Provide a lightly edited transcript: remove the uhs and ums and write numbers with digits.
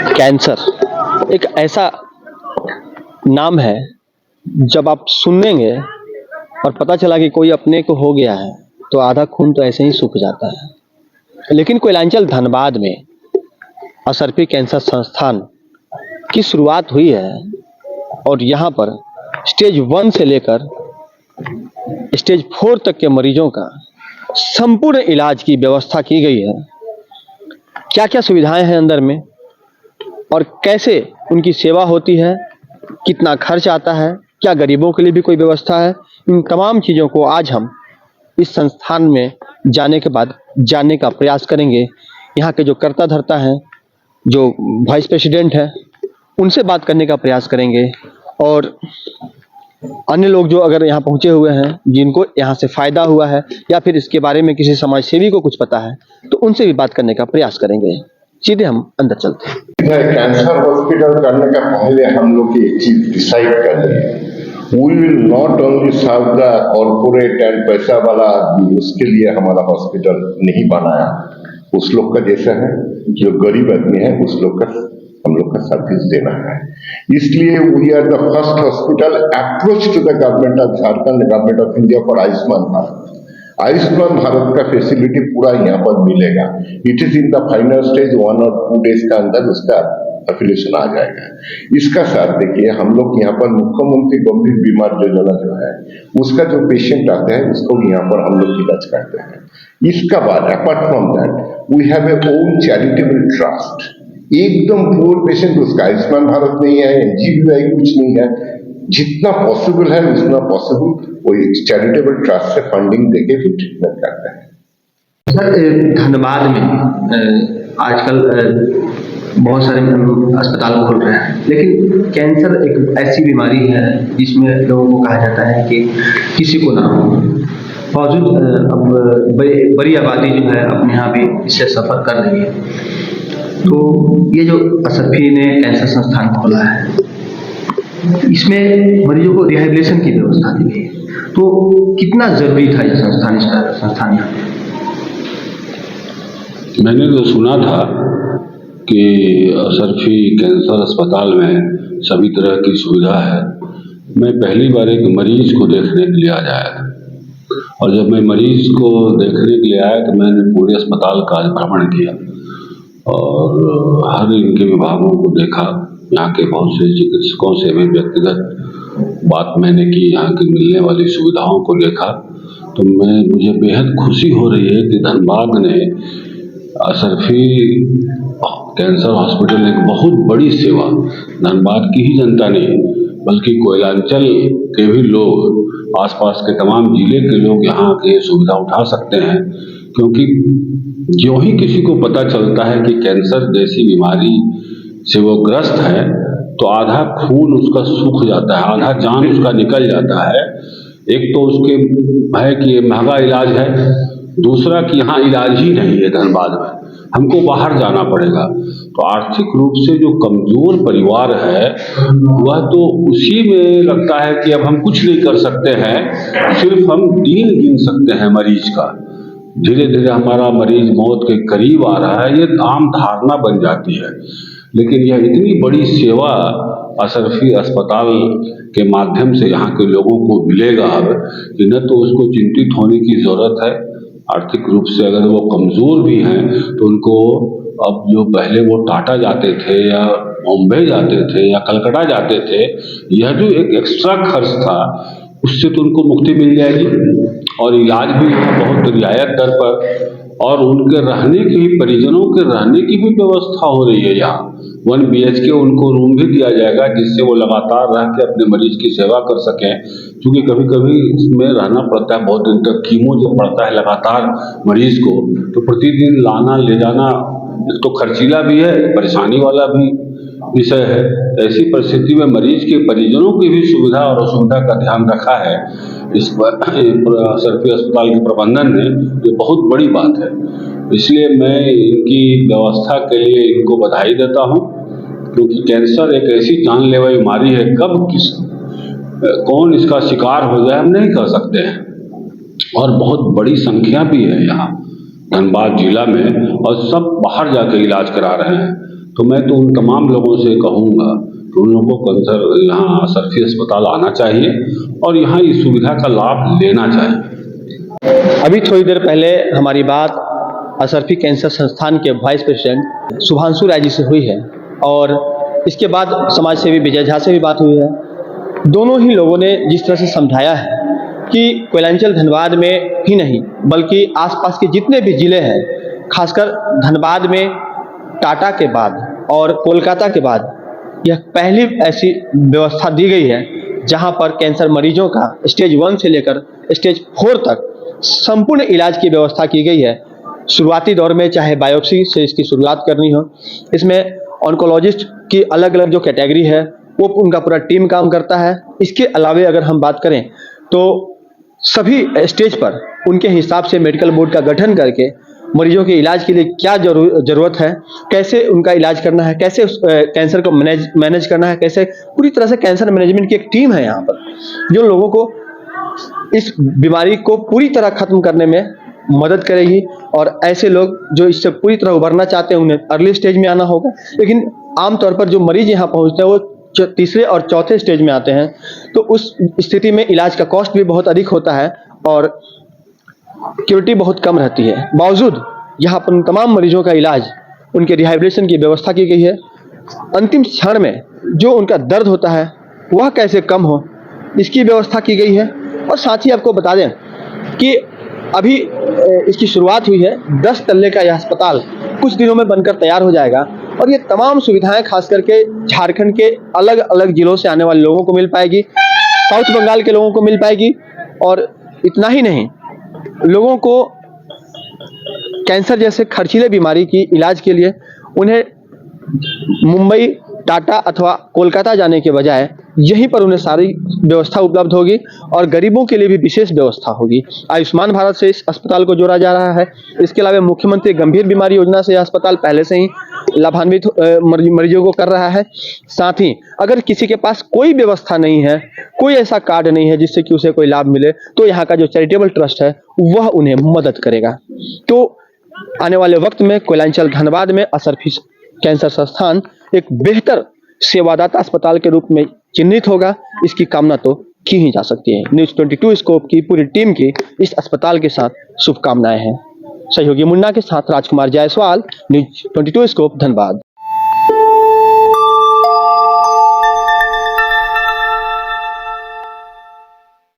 Cancer एक ऐसा नाम है, जब आप सुनेंगे और पता चला कि कोई अपने को हो गया है तो आधा खून तो ऐसे ही सूख जाता है। लेकिन कोयलांचल धनबाद में असरफी कैंसर संस्थान की शुरुआत हुई है और यहाँ पर स्टेज 1 से लेकर स्टेज 4 तक के मरीजों का संपूर्ण इलाज की व्यवस्था की गई है। क्या क्या सुविधाएं हैं अंदर में और कैसे उनकी सेवा होती है, कितना खर्च आता है, क्या गरीबों के लिए भी कोई व्यवस्था है, इन तमाम चीज़ों को आज हम इस संस्थान में जाने के बाद जानने का प्रयास करेंगे। यहाँ के जो कर्ता धर्ता हैं, जो वाइस प्रेसिडेंट हैं, उनसे बात करने का प्रयास करेंगे और अन्य लोग जो अगर यहाँ पहुँचे हुए हैं, जिनको यहाँ से फ़ायदा हुआ है या फिर इसके बारे में किसी समाज सेवी को कुछ पता है, तो उनसे भी बात करने का प्रयास करेंगे। सीधे हम अंदर चलते हैं। कैंसर हॉस्पिटल करने का पहले हम लोग एक चीज डिसाइड कर लें, we will not only serve the corporate and पैसा वाला आदमी, उसके लिए हमारा हॉस्पिटल नहीं बनाया। उस लोग का जैसा है, जो गरीब आदमी है उस लोग का हम लोग का सर्विस देना है। इसलिए we are the first hospital approach to the government of Jharkhand, government of India for Ayushman Bharat. Ayushman Bharat का फैसिलिटी पूरा यहाँ पर मिलेगा। It is in the final stage, 1 और 2 डेज का अंदर उसका एफिलिएशन आ जाएगा। इसका साथ देखिए, हम लोग यहाँ पर मुख्यमंत्री गंभीर बीमार योजना जो है, उसका जो पेशेंट आता है उसको यहाँ पर हम लोग इलाज करते हैं। इसका बाद apart from that we have a own charitable trust. एकदम पुअर पेशेंट, उसका आयुष्मान भारत नहीं है, NGBI कुछ नहीं है, जितना पॉसिबल है उतना पॉसिबल कोई चैरिटेबल ट्रस्ट से फंडिंग देके फिर ट्रीटमेंट करते हैं। सर, धनबाद में आजकल बहुत सारे अस्पताल खुल रहे हैं, लेकिन कैंसर एक ऐसी बीमारी है जिसमें लोगों को कहा जाता है कि किसी को ना हो, बावजूद अब बड़ी आबादी जो है अपने यहाँ भी इससे सफ़र कर रही है। तो ये जो असरफी ने कैंसर संस्थान खोला है, इसमें मरीजों को रिहैबिलिटेशन की व्यवस्था दी गई है, तो कितना जरूरी था यह संस्थान, इसका संस्थान यहाँ पे? मैंने तो सुना था कि असरफी कैंसर अस्पताल में सभी तरह की सुविधा है। मैं पहली बार एक मरीज को देखने के लिए आया था, और जब मैं मरीज को देखने के लिए आया तो मैंने पूरे अस्पताल का भ्रमण किया और हर इनके विभागों को देखा। यहाँ के बहुत से चिकित्सकों से भी व्यक्तिगत बात मैंने की, यहाँ की मिलने वाली सुविधाओं को देखा, तो मुझे बेहद खुशी हो रही है कि धनबाद ने असरफी कैंसर हॉस्पिटल ने एक बहुत बड़ी सेवा धनबाद की ही जनता नहीं बल्कि कोयलांचल के भी लोग, आसपास के तमाम जिले के लोग यहाँ के सुविधा उठा सकते हैं। क्योंकि जो ही किसी को पता चलता है कि कैंसर जैसी बीमारी से वो ग्रस्त है तो आधा खून उसका सूख जाता है, आधा जान उसका निकल जाता है। एक तो उसके है कि ये महंगा इलाज है, दूसरा कि यहाँ इलाज ही नहीं है धनबाद में, हमको बाहर जाना पड़ेगा। तो आर्थिक रूप से जो कमजोर परिवार है वह तो उसी में लगता है कि अब हम कुछ नहीं कर सकते हैं, सिर्फ हम दिन गिन सकते हैं मरीज का। धीरे धीरे हमारा मरीज मौत के करीब आ रहा है, ये आम धारणा बन जाती है। लेकिन यह इतनी बड़ी सेवा असरफी अस्पताल के माध्यम से यहाँ के लोगों को मिलेगा अब कि न तो उसको चिंतित होने की ज़रूरत है। आर्थिक रूप से अगर वो कमज़ोर भी हैं तो उनको अब जो पहले वो टाटा जाते थे या बॉम्बे जाते थे या कलकत्ता जाते थे, यह जो एक एक्स्ट्रा खर्च था उससे तो उनको मुक्ति मिल जाएगी और इलाज भी बहुत रियायत दर पर, और उनके रहने की भी, परिजनों के रहने की भी व्यवस्था हो रही है। यहाँ 1 BHK उनको रूम भी दिया जाएगा जिससे वो लगातार रह के अपने मरीज की सेवा कर सकें। क्योंकि कभी कभी इसमें रहना पड़ता है बहुत दिन तक, कीमो जब पड़ता है लगातार मरीज को, तो प्रतिदिन लाना ले जाना एक तो खर्चीला भी है, परेशानी वाला भी विषय है। ऐसी परिस्थिति में मरीज के परिजनों की भी सुविधा और असुविधा का ध्यान रखा है इस पर असरफी अस्पताल के प्रबंधन ने, ये बहुत बड़ी बात है। इसलिए मैं इनकी व्यवस्था के लिए इनको बधाई देता हूँ, क्योंकि कैंसर एक ऐसी जानलेवा बीमारी है, कब कौन इसका शिकार हो जाए हम नहीं कह सकते हैं, और बहुत बड़ी संख्या भी है यहाँ धनबाद जिला में, और सब बाहर जाके इलाज करा रहे हैं। तो मैं तो उन तमाम लोगों से कहूँगा कि उन लोगों को कैंसर यहाँ असरफी अस्पताल आना चाहिए और यहाँ इस सुविधा का लाभ लेना चाहिए। अभी थोड़ी देर पहले हमारी बात असरफी कैंसर संस्थान के वाइस प्रेसिडेंट शुभांशु राय जी से हुई है और इसके बाद समाज सेवी विजय झा से भी बात हुई है। दोनों ही लोगों ने जिस तरह से समझाया है कि कोयलांचल धनबाद में ही नहीं बल्कि आसपास के जितने भी जिले हैं, खासकर धनबाद में टाटा के बाद और कोलकाता के बाद यह पहली ऐसी व्यवस्था दी गई है जहां पर कैंसर मरीजों का स्टेज 1 से लेकर स्टेज 4 तक संपूर्ण इलाज की व्यवस्था की गई है। शुरुआती दौर में चाहे बायोप्सी से इसकी शुरुआत करनी हो, इसमें ऑन्कोलॉजिस्ट की अलग अलग जो कैटेगरी है वो उनका पूरा टीम काम करता है। इसके अलावे अगर हम बात करें तो सभी स्टेज पर उनके हिसाब से मेडिकल बोर्ड का गठन करके मरीजों के इलाज के लिए क्या जरूरत है, कैसे उनका इलाज करना है, कैसे उस कैंसर को मैनेज करना है, कैसे पूरी तरह से कैंसर मैनेजमेंट की एक टीम है यहाँ पर जो लोगों को इस बीमारी को पूरी तरह खत्म करने में मदद करेगी। और ऐसे लोग जो इससे पूरी तरह उभरना चाहते हैं उन्हें अर्ली स्टेज में आना होगा, लेकिन आमतौर पर जो मरीज यहाँ पहुँचते हैं वो तीसरे और चौथे स्टेज में आते हैं, तो उस स्थिति में इलाज का कॉस्ट भी बहुत अधिक होता है और क्यूरिटी बहुत कम रहती है। बावजूद यहाँ पर तमाम मरीजों का इलाज, उनके रिहैबिलिटेशन की व्यवस्था की गई है। अंतिम क्षण में जो उनका दर्द होता है वह कैसे कम हो इसकी व्यवस्था की गई है। और साथ ही आपको बता दें कि अभी इसकी शुरुआत हुई है। 10 तल्ले का यह अस्पताल कुछ दिनों में बनकर तैयार हो जाएगा और ये तमाम सुविधाएं खास करके झारखंड के अलग अलग जिलों से आने वाले लोगों को मिल पाएगी, साउथ बंगाल के लोगों को मिल पाएगी। और इतना ही नहीं, लोगों को कैंसर जैसे खर्चीले बीमारी की इलाज के लिए उन्हें मुंबई, टाटा अथवा कोलकाता जाने के बजाय यहीं पर उन्हें सारी व्यवस्था उपलब्ध होगी और गरीबों के लिए भी विशेष व्यवस्था होगी। आयुष्मान भारत से इस अस्पताल को जोड़ा जा रहा है। इसके अलावा मुख्यमंत्री गंभीर बीमारी योजना से यह अस्पताल पहले से ही लाभान्वित मरीजों को कर रहा है। साथ ही अगर किसी के पास कोई व्यवस्था नहीं है, कोई ऐसा कार्ड नहीं है जिससे कि उसे कोई लाभ मिले, तो यहाँ का जो चैरिटेबल ट्रस्ट है वह उन्हें मदद करेगा। तो आने वाले वक्त में कोयलांचल धनबाद में असरफी कैंसर संस्थान एक बेहतर सेवादाता अस्पताल के रूप में चिन्हित होगा, इसकी कामना तो की ही जा सकती है। न्यूज़ 22 स्कोप की पूरी टीम की इस अस्पताल के साथ शुभकामनाएं हैं। सहयोगी मुन्ना के साथ राजकुमार जायसवाल, न्यूज़ 22 स्कोप, धनबाद।